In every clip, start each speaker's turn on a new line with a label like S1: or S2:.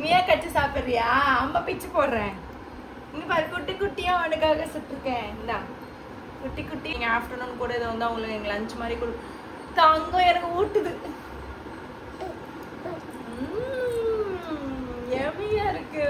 S1: மியா கச்சி சாப்பிடுறியா? அம்மா பிச்சு போடுறேன். இங்க பாரு, குட்டி குட்டியா உனக்காக சுட்டுருக்கேன். இந்தா குட்டி குட்டி. நீங்க ஆஃப்டர்நூன் கூட இதை வந்து அவங்களுக்கு எங்க லஞ்ச் மாதிரி கொடு. தங்கம் எனக்கு ஊட்டுது. எம்மியா இருக்கு.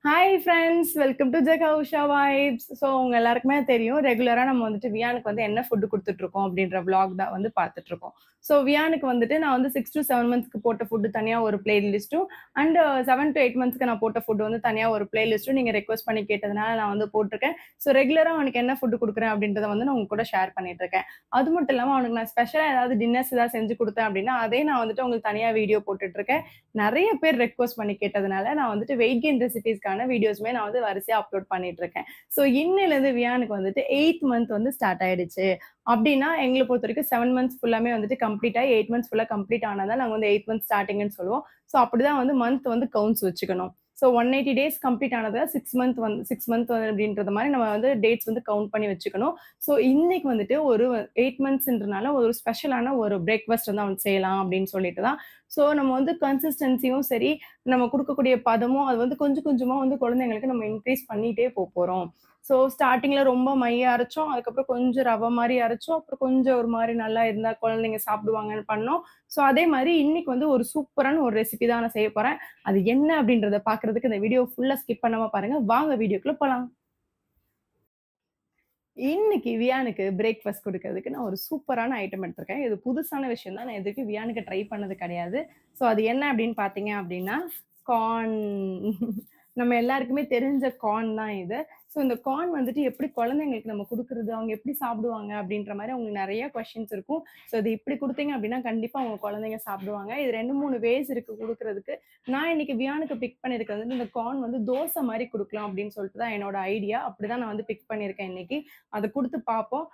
S1: Hi friends, welcome to Jega Usha vibes. So உங்கள் எல்லாருக்குமே தெரியும், ரெகுலராக நம்ம வந்துட்டு வியானுக்கு வந்து என்ன ஃபுட்டு கொடுத்துட்ருக்கோம் அப்படின்ற vlog தான் வந்து பார்த்துட்ருக்கோம். ஸோ வியானுக்கு வந்துட்டு நான் வந்து 6 to 7 monthsக்கு போட்ட ஃபுட்டு தனியாக ஒரு பிளேலிஸ்ட்டும் அண்ட் 7 to 8 monthsக்கு நான் போட்ட ஃபுட்டு வந்து தனியாக ஒரு பிளேலிஸ்ட்டும் நீங்கள் ரெக்வஸ்ட் பண்ணி கேட்டதுனால நான் வந்து போட்டிருக்கேன். ஸோ ரெகுலராக அவனுக்கு என்ன ஃபுட்டு கொடுக்குறேன் அப்படின்றத வந்து நான் உங்க கூட ஷேர் பண்ணிட்டு இருக்கேன். அது மட்டும் இல்லாமல் அவனுக்கு நான் ஸ்பெஷலாக ஏதாவது டின்னர்ஸ் ஏதாவது செஞ்சு கொடுத்தேன் அப்படின்னா அதே நான் வந்துட்டு உங்களுக்கு தனியாக வீடியோ போட்டுட்டு இருக்கேன். நிறைய பேர் ரெக்வஸ்ட் பண்ணி கேட்டதுனால நான் வந்துட்டு வெயிட் கெயின் ரெசிபிஸ்க்கான வீடியோஸ்மே நான் வந்து வரிசையா அப்லோட் பண்ணிட்டு இருக்கேன். ஸோ இன்னிலிருந்து வியானுக்கு வந்துட்டு 8th month வந்து ஸ்டார்ட் ஆயிடுச்சு. அப்படின்னா எங்களை பொறுத்த வரைக்கும் 7 months ஃபுல்லாமே வந்துட்டு கம்ப்ளீட் ஆகி 8 months ஃபுல்லா கம்ப்ளீட் ஆனதான் நாங்கள் வந்து 8th month ஸ்டார்டிங்னு சொல்லுவோம். ஸோ அப்படிதான் வந்து மந்த் வந்து கவுண்ட்ஸ் வச்சுக்கணும். ஸோ 180 days கம்ப்ளீட் ஆனது 6 month அப்படின்றது மாதிரி நம்ம வந்து டேட்ஸ் வந்து கவுண்ட் பண்ணி வச்சுக்கணும். ஸோ இன்னைக்கு வந்துட்டு ஒரு 8 monthsன்றனால ஒரு ஸ்பெஷலான ஒரு பிரேக்ஃபாஸ்ட் வந்து அவன் செய்யலாம் அப்படின்னு சொல்லிட்டு தான். ஸோ நம்ம வந்து கன்சிஸ்டன்சியும் சரி, நம்ம கொடுக்கக்கூடிய பதமும் அது வந்து கொஞ்சம் கொஞ்சமா வந்து குழந்தைங்களுக்கு நம்ம இன்க்ரீஸ் பண்ணிட்டே போறோம். ஸோ ஸ்டார்டிங்ல ரொம்ப மைய அரைச்சோம், அதுக்கப்புறம் கொஞ்சம் ரவை மாதிரி அரைச்சோம், அப்புறம் கொஞ்சம் ஒரு மாதிரி நல்லா இருந்தா குழந்தைங்க சாப்பிடுவாங்கன்னு பண்ணோம். ஸோ அதே மாதிரி இன்னைக்கு வந்து ஒரு சூப்பரான ஒரு ரெசிபி தான் நான் செய்ய போறேன். அது என்ன அப்படின்றத பாக்குறதுக்கு இந்த வீடியோ ஃபுல்லா ஸ்கிப் பண்ணாம பாருங்க. வாங்க வீடியோக்குள்ள போலாம். இன்னைக்கு வியானுக்கு பிரேக்ஃபாஸ்ட் கொடுக்கறதுக்கு நான் ஒரு சூப்பரான ஐட்டம் எடுத்திருக்கேன். இது புதுசான விஷயம் தான், நான் எதுக்கு வியானுக்கு ட்ரை பண்ணது கிடையாது. ஸோ அது என்ன அப்படின்னு பாத்தீங்க அப்படின்னா கார்ன். நம்ம எல்லாருக்குமே தெரிஞ்ச கார்ன் தான் இது. ஸோ இந்த கார்ன் வந்துட்டு எப்படி குழந்தைங்களுக்கு நம்ம கொடுக்குறது, அவங்க எப்படி சாப்பிடுவாங்க அப்படின்ற மாதிரி அவங்களுக்கு நிறைய கொஸ்டின்ஸ் இருக்கும். ஸோ இது இப்படி கொடுத்தீங்க அப்படின்னா கண்டிப்பா அவங்க குழந்தைங்க சாப்பிடுவாங்க. இது 2-3 வேஸ் இருக்கு கொடுக்கறதுக்கு. நான் இன்னைக்கு வியானுக்கு பிக் பண்ணிருக்கிறது வந்து இந்த கார்ன் வந்து தோசை மாதிரி கொடுக்கலாம் அப்படின்னு சொல்லிட்டு தான் என்னோட ஐடியா. அப்படிதான் நான் வந்து பிக் பண்ணிருக்கேன் இன்னைக்கு. அதை கொடுத்து பார்ப்போம்.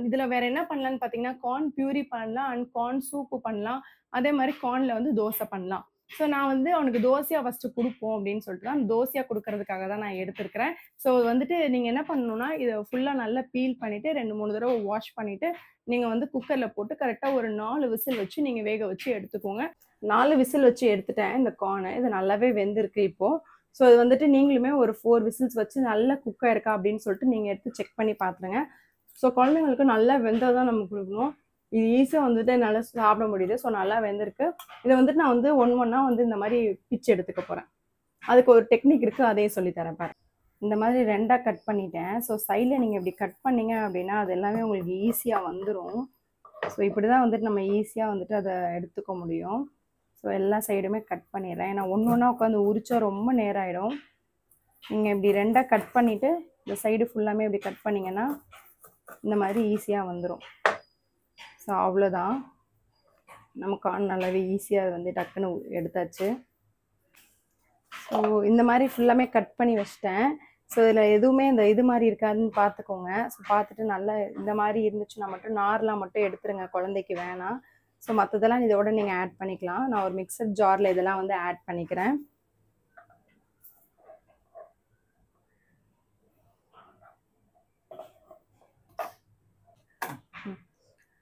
S1: இதுல வேற என்ன பண்ணலாம்னு பாத்தீங்கன்னா கார்ன் பியூரி பண்ணலாம் அண்ட் கார்ன் சூப்பு பண்ணலாம். அதே மாதிரி கார்ன்ல வந்து தோசை பண்ணலாம். ஸோ நான் வந்து அவனுக்கு தோசையா ஃபர்ஸ்ட் கொடுப்போம் அப்படின்னு சொல்லிட்டு தான் தோசையா கொடுக்கறதுக்காக தான் நான் எடுத்திருக்கிறேன். ஸோ வந்துட்டு நீங்க என்ன பண்ணணும்னா இதை ஃபுல்லா நல்லா பீல் பண்ணிட்டு 2-3 தடவை வாஷ் பண்ணிட்டு நீங்க வந்து குக்கர்ல போட்டு கரெக்டா ஒரு 4 விசில் வச்சு நீங்க வேக வச்சு எடுத்துக்கோங்க. 4 விசில் வச்சு எடுத்துட்டேன் இந்த கார்னை. இது நல்லாவே வெந்திருக்கு இப்போ. ஸோ இது வந்துட்டு நீங்களுமே ஒரு 4 விசில்ஸ் வச்சு நல்லா குக் ஆயிருக்கா அப்படின்னு சொல்லிட்டு நீங்க எடுத்து செக் பண்ணி பாத்துருங்க. ஸோ குழந்தைங்களுக்கு நல்லா வெந்ததான் நம்ம கொடுக்கணும். இது ஈஸியாக வந்துட்டு நல்லா சாப்பிட முடியுது. ஸோ நல்லா வெந்திருக்கு. இதை வந்துட்டு நான் வந்து ஒன்றா வந்து இந்த மாதிரி பிச்சு எடுத்துக்க போகிறேன். அதுக்கு ஒரு டெக்னிக் இருக்குது, அதையும் சொல்லித்தரேன் பாரு. இந்த மாதிரி 2ஆக கட் பண்ணிட்டேன். ஸோ சைடில் நீங்கள் இப்படி கட் பண்ணீங்க அப்படின்னா அது எல்லாமே உங்களுக்கு ஈஸியாக வந்துடும். ஸோ இப்படி தான் வந்துட்டு நம்ம ஈஸியாக வந்துட்டு அதை எடுத்துக்க முடியும். ஸோ எல்லா சைடுமே கட் பண்ணிடுறேன். ஏன்னா ஒன்றா உட்காந்து உரிச்சா ரொம்ப நேரம் ஆகிடும். நீங்கள் இப்படி 2ஆக கட் பண்ணிவிட்டு இந்த சைடு ஃபுல்லாமே இப்படி கட் பண்ணிங்கன்னா இந்த மாதிரி ஈஸியாக வந்துடும். ஸோ அவ்வளோதான், நமக்கு நல்லாவே ஈஸியாக வந்து டக்குன்னு எடுத்தாச்சு. ஸோ இந்த மாதிரி ஃபுல்லாமே கட் பண்ணி வச்சிட்டேன். ஸோ இதில் எதுவுமே இந்த இது மாதிரி இருக்காதுன்னு பார்த்துக்கோங்க. ஸோ பார்த்துட்டு நல்லா இந்த மாதிரி இருந்துச்சுன்னா மட்டும் நார்லாம் மட்டும் எடுத்துருங்க, குழந்தைக்கு வேணாம். ஸோ மற்றதெல்லாம் இதோட நீங்கள் ஆட் பண்ணிக்கலாம். நான் ஒரு மிக்சர் ஜாரில் இதெல்லாம் வந்து ஆட் பண்ணிக்கிறேன்.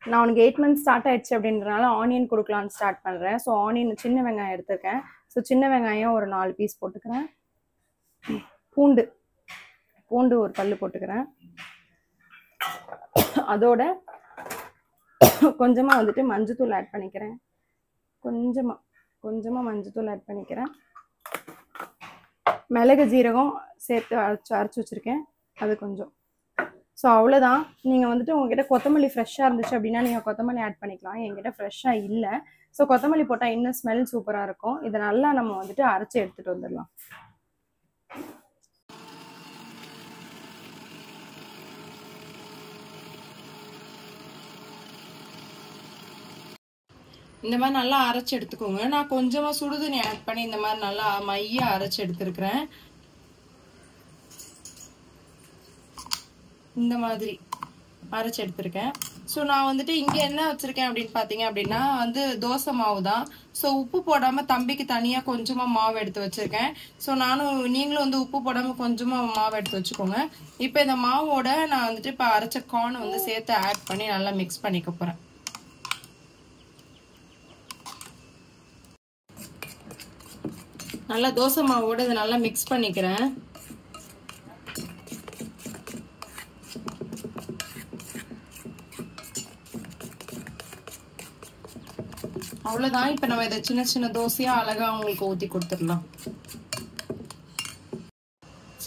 S1: நான் உனக்கு 8 months ஸ்டார்ட் ஆயிடுச்சு அப்படின்றனால ஆனியன் கொடுக்கலான்னு ஸ்டார்ட் பண்ணுறேன். ஸோ ஆனியன் சின்ன வெங்காயம் எடுத்திருக்கேன். ஸோ சின்ன வெங்காயம் ஒரு 4 பீஸ் போட்டுக்கிறேன். பூண்டு ஒரு பல்லு போட்டுக்கிறேன். அதோட கொஞ்சமாக வந்துட்டு மஞ்சத்தூள் ஆட் பண்ணிக்கிறேன். கொஞ்சமாக மஞ்சத்தூள் ஆட் பண்ணிக்கிறேன். மிளகு ஜீரகம் சேர்த்து அரைச்சி வச்சுருக்கேன், அது கொஞ்சம். ஸோ அவ்வளோதான். நீங்கள் வந்துட்டு உங்ககிட்ட கொத்தமல்லி ஃப்ரெஷ்ஷாக இருந்துச்சு அப்படின்னா நீங்கள் கொத்தமல்லி ஆட் பண்ணிக்கலாம். என்கிட்ட ஃப்ரெஷ்ஷாக இல்லை. ஸோ கொத்தமல்லி போட்டால் இன்னும் ஸ்மெல் சூப்பராக இருக்கும். இதை நல்லா நம்ம வந்துட்டு அரைச்சி எடுத்துகிட்டு வந்துடலாம். இந்த மாதிரி நல்லா அரைச்சி எடுத்துக்கோங்க. நான் கொஞ்சமாக சுடுதண்ணி ஆட் பண்ணி இந்த மாதிரி நல்லா மையா அரைச்சி எடுத்துருக்கிறேன். இந்த மாதிரி அரைச்சி எடுத்துருக்கேன். ஸோ நான் வந்துட்டு இங்க என்ன வச்சிருக்கேன் அப்படின்னு பாத்தீங்க அப்படின்னா வந்து தோசை மாவு தான். ஸோ உப்பு போடாம தம்பிக்கு தனியா கொஞ்சமா மாவு எடுத்து வச்சிருக்கேன். ஸோ நீங்களும் வந்து உப்பு போடாம கொஞ்சமா மாவு எடுத்து வச்சுக்கோங்க. இப்போ இந்த மாவோட நான் வந்துட்டு இப்போ அரைச்ச கார்ன் வந்து சேர்த்து ஆட் பண்ணி நல்லா மிக்ஸ் பண்ணிக்க போறேன். நல்லா தோசை மாவோட இதை நல்லா மிக்ஸ் பண்ணிக்கிறேன். அவ்வளவுதான். இப்ப நம்ம இதை சின்ன சின்ன தோசையா அழகா உங்களுக்கு ஊத்தி கொடுத்துடலாம்.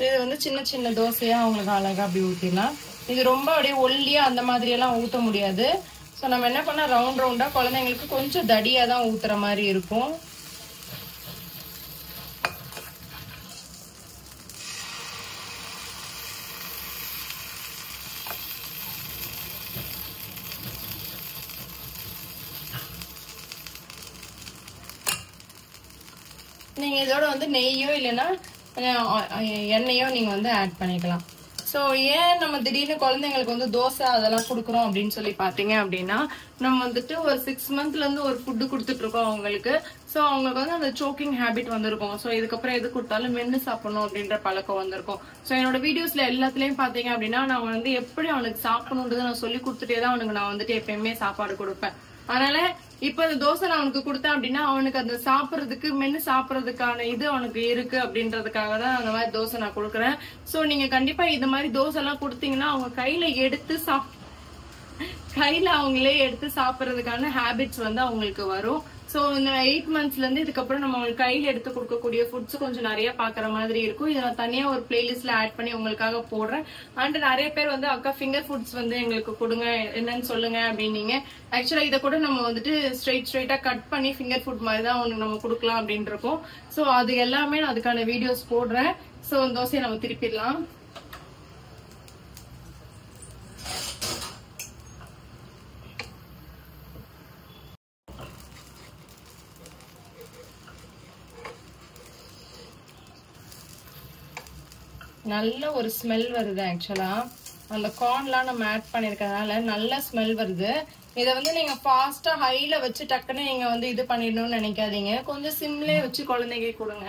S1: இது வந்து சின்ன சின்ன தோசையா உங்களுக்கு அழகா அப்படி ஊத்திடலாம். இது ரொம்ப அப்படியே ஒல்லியா அந்த மாதிரி எல்லாம் ஊத்த முடியாது. ஸோ நம்ம என்ன பண்ண ரவுண்ட் ரவுண்டா குழந்தைங்களுக்கு கொஞ்சம் தடியா தான் ஊத்துற மாதிரி இருக்கும். நீங்க இதோட வந்து நெய்யோ இல்லைன்னா எண்ணெயோ நீங்க வந்து ஆட் பண்ணிக்கலாம். ஸோ ஏன் நம்ம திடீர்னு குழந்தைங்களுக்கு வந்து தோசை அதெல்லாம் கொடுக்குறோம் அப்படின்னு சொல்லி பாத்தீங்க அப்படின்னா, நம்ம வந்துட்டு ஒரு 6 monthsல இருந்து ஒரு ஃபுட்டு கொடுத்துட்டு இருக்கோம் அவங்களுக்கு. ஸோ அவங்களுக்கு வந்து அந்த சோக்கிங் ஹேபிட் வந்திருக்கும். ஸோ இதுக்கப்புறம் எது கொடுத்தாலும் மென்னு சாப்பிடணும் அப்படின்ற பழக்கம் வந்திருக்கும். ஸோ என்னோட வீடியோஸ்ல எல்லாத்துலயும் பாத்தீங்க அப்படின்னா நான் வந்து எப்படி அவனுக்கு சாப்பிடணுன்றதை நான் சொல்லி கொடுத்துட்டே தான் அவனுக்கு நான் வந்துட்டு எப்பயுமே சாப்பாடு கொடுப்பேன். அதனால இப்ப இந்த தோசை நான் அவனுக்கு கொடுத்தேன் அப்படின்னா அவனுக்கு அந்த சாப்பிடறதுக்கு மென்னு சாப்பிடறதுக்கான இது அவனுக்கு இருக்கு அப்படின்றதுக்காக தான் அந்த மாதிரி தோசை நான் கொடுக்குறேன். சோ நீங்க கண்டிப்பா இந்த மாதிரி தோசை எல்லாம் கொடுத்தீங்கன்னா அவங்க கையில அவங்களே எடுத்து சாப்பிடறதுக்கான ஹேபிட்ஸ் வந்து அவங்களுக்கு வரும். சோ இந்த 8 monthsல இருந்து இதுக்கப்புறம் நம்ம உங்களுக்கு கையில எடுத்து கொடுக்கக்கூடிய ஃபுட்ஸ் கொஞ்சம் நிறைய பாக்குற மாதிரி இருக்கும். இதை நான் தனியா ஒரு பிளேலிஸ்ட்ல ஆட் பண்ணி உங்களுக்காக போடுறேன். அண்ட் நிறைய பேர் வந்து அக்கா ஃபிங்கர் ஃபுட்ஸ் வந்து எங்களுக்கு கொடுங்க என்னன்னு சொல்லுங்க அப்படின்னீங்க. ஆக்சுவலா இதை கூட நம்ம வந்துட்டு ஸ்ட்ரெயிட்டா கட் பண்ணி ஃபிங்கர் ஃபுட் மாதிரி தான் ஒன்று நம்ம கொடுக்கலாம் அப்படின்னு இருக்கோம். சோ அது எல்லாமே நான் அதுக்கான வீடியோஸ் போடுறேன். சோ தோசையை நம்ம திருப்பிடலாம். நல்ல ஒரு ஸ்மெல் வருது. ஆக்சுவலா அந்த கார்ன்லாம் நம்ம ஆட் பண்ணிருக்கனால நல்ல ஸ்மெல் வருது. இதை வந்து நீங்க ஃபாஸ்டா ஹைல வச்சு டக்குன்னு நீங்க வந்து இது பண்ணிடணும்னு நினைக்காதீங்க. கொஞ்சம் சிம்லே வச்சு குழந்தைங்க கொடுங்க.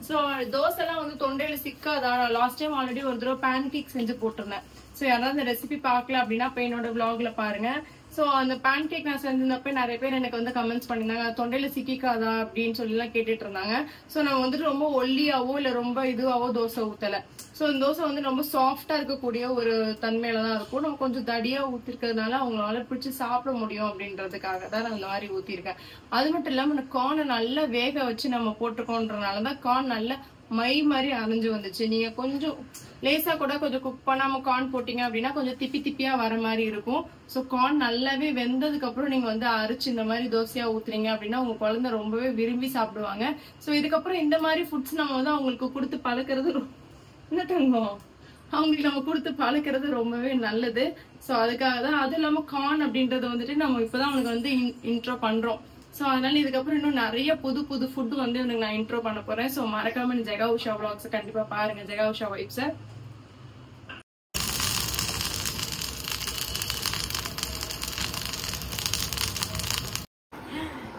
S1: சோ தோசை எல்லாம் வந்து தொண்டையில சிக்காதான். லாஸ்ட் டைம் ஆல்ரெடி ஒரு தடவை பேன் கேக் செஞ்சு போட்டிருந்தேன். சோ யாராவது இந்த ரெசிபி பார்க்கல அப்படின்னா இப்ப என்னோட vlogல பாருங்க. சோ அந்த பேன் கேக் நான் செஞ்சிருந்தப்ப நிறைய பேர் எனக்கு வந்து கமெண்ட்ஸ் பண்ணிருந்தாங்க தொண்டையில சிக்கிக்காதா அப்படின்னு சொல்லி எல்லாம் கேட்டுட்டு இருந்தாங்க. சோ நம்ம வந்துட்டு ரொம்ப ஒல்லியாவோ இல்ல ரொம்ப இதுவாவோ தோசை ஊத்தல. சோ இந்த தோசை வந்து ரொம்ப சாஃப்டா இருக்கக்கூடிய ஒரு தன்மையில தான் இருக்கும். நம்ம கொஞ்சம் தடியா ஊத்திருக்கிறதுனால அவங்களால பிடிச்சி சாப்பிட முடியும் அப்படின்றதுக்காக தான் நான் இந்த மாதிரி ஊத்திருக்கேன். அது மட்டும் இல்லாம கார்னை நல்லா வேக வச்சு நம்ம போட்டிருக்கோன்றதுனாலதான் கார்ன் நல்ல மை மாதிரி அரைஞ்சு வந்துச்சு. நீங்க கொஞ்சம் லேசா கூட கொஞ்சம் குக் பண்ணாம கார்ன் போட்டீங்க அப்படின்னா கொஞ்சம் திப்பியா வர மாதிரி இருக்கும். சோ கார்ன் நல்லாவே வெந்ததுக்கு அப்புறம் நீங்க வந்து அரைச்சு இந்த மாதிரி தோசையா ஊத்துறீங்க அப்படின்னா உங்க குழந்தை ரொம்பவே விரும்பி சாப்பிடுவாங்க. சோ இதுக்கப்புறம் இந்த மாதிரி ஃபுட்ஸ் நம்ம வந்து அவங்களுக்கு கொடுத்து பழக்கிறது அவங்களுக்கு நம்ம கொடுத்து பழக்கிறது ரொம்பவே நல்லது. சோ அதுக்காக தான். அது இல்லாம கார்ன் அப்படின்றத வந்துட்டு நம்ம இப்பதான் அவனுக்கு வந்து இன்ட்ரோ பண்றோம். சோ அதனால இதுக்கப்புறம் இன்னும் நிறைய புது ஃபுட் வந்து இவனுக்கு நான் இன்ட்ரோ பண்ண போறேன். சோ மறக்காம ஜெகா உஷா vlogs கண்டிப்பா பாருங்க. ஜெகா உஷா வைப்ஸ்.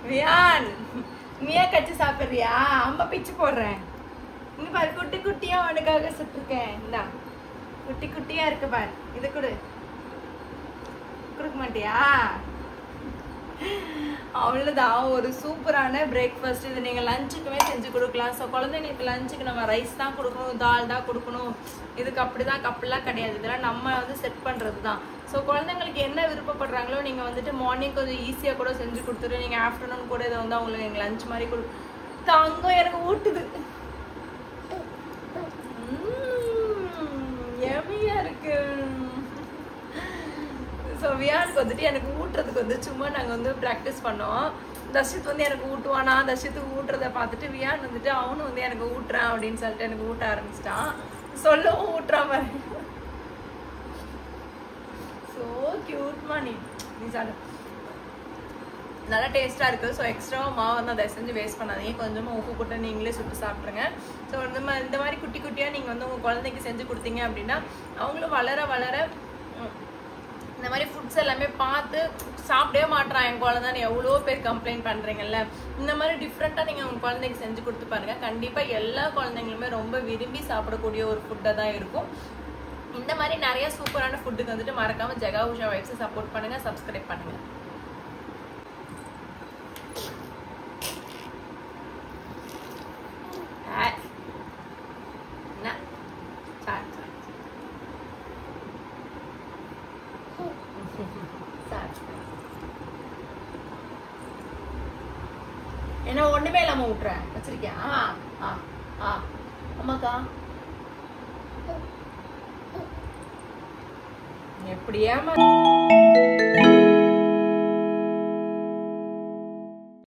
S1: வியான் மியா கச்சி சாப்பிடுறியா? அம்மா பிச்சு போடுறேன். இங்க பாரு குட்டி குட்டியா உனக்காக சுட்டுருக்கேன். இந்தா குட்டி குட்டியா இருக்கு பாரு. இது கொடுக்க மாட்டியா? அவ்வளவுதான். ஒரு சூப்பரான பிரேக்ஃபாஸ்ட். இது நீங்க லஞ்சுக்குமே செஞ்சு கொடுக்கலாம். ஸோ குழந்தைங்களுக்கு லஞ்சுக்கு நம்ம ரைஸ் தான் கொடுக்கணும், தால் தான் கொடுக்கணும், இதுக்கு அப்படிலாம் கிடையாது. இதெல்லாம் நம்ம வந்து செட் பண்றது தான். ஸோ குழந்தைங்களுக்கு என்ன விருப்பப்படுறாங்களோ நீங்க வந்துட்டு மார்னிங் கொஞ்சம் ஈஸியா கூட செஞ்சு கொடுத்துரு. நீங்க ஆஃப்டர்நூன் கூட இதை வந்து அவங்களுக்கு எங்க லஞ்ச் மாதிரி தங்கம் எனக்கு ஊட்டுது. எமையா இருக்கு. ஸோ வியானுக்கு வந்துட்டு எனக்கு ஊட்டுறதுக்கு வந்து சும்மா நாங்கள் வந்து ப்ராக்டிஸ் பண்ணோம். தர்ஷித் வந்து எனக்கு ஊட்டுவானா, தர்ஷித்துக்கு ஊட்டுறத பார்த்துட்டு வியான் வந்துட்டு அவனும் வந்து எனக்கு ஊட்டுறான் அப்படின்னு சொல்லிட்டு எனக்கு ஊட்ட ஆரம்பிச்சிட்டான். சொல்லவும் ஊட்டுறாம. ஸோ கியூட்மா நீ சாப்பிடு. நல்லா டேஸ்டா இருக்கு. ஸோ எக்ஸ்ட்ரா மாவு வந்து அதை செஞ்சு வேஸ்ட் பண்ணாதீங்க. கொஞ்சமா உப்பு போட்டு நீங்களே சுட்டு சாப்பிட்ருங்க. ஸோ இந்த மாதிரி குட்டியா நீங்க வந்து உங்க குழந்தைக்கு செஞ்சு கொடுத்தீங்க அப்படின்னா அவங்களும் வளர
S2: இந்த மாதிரி ஃபுட்ஸ் எல்லாமே பார்த்து சாப்பிடவே மாட்டான் என் குழந்தைன்னு எவ்வளோ பேர் கம்ப்ளைண்ட் பண்றீங்கல்ல. இந்த மாதிரி டிஃப்ரெண்டா நீங்க உங்க குழந்தைக்கு செஞ்சு கொடுத்து பாருங்க. கண்டிப்பா எல்லா குழந்தைங்களுமே ரொம்ப விரும்பி சாப்பிடக்கூடிய ஒரு ஃபுட்டா தான் இருக்கும். இந்த மாதிரி நிறைய சூப்பரான ஃபுட்டுக்கு வந்துட்டு மறக்காம ஜெகா உஷா வைப்ஸை சப்போர்ட் பண்ணுங்க, சப்ஸ்கிரைப் பண்ணுங்க. என்ன ஒண்ணுமே இல்லாம விட்டுறேன் வச்சிருக்கியா? அம்மாக்கா எப்படியா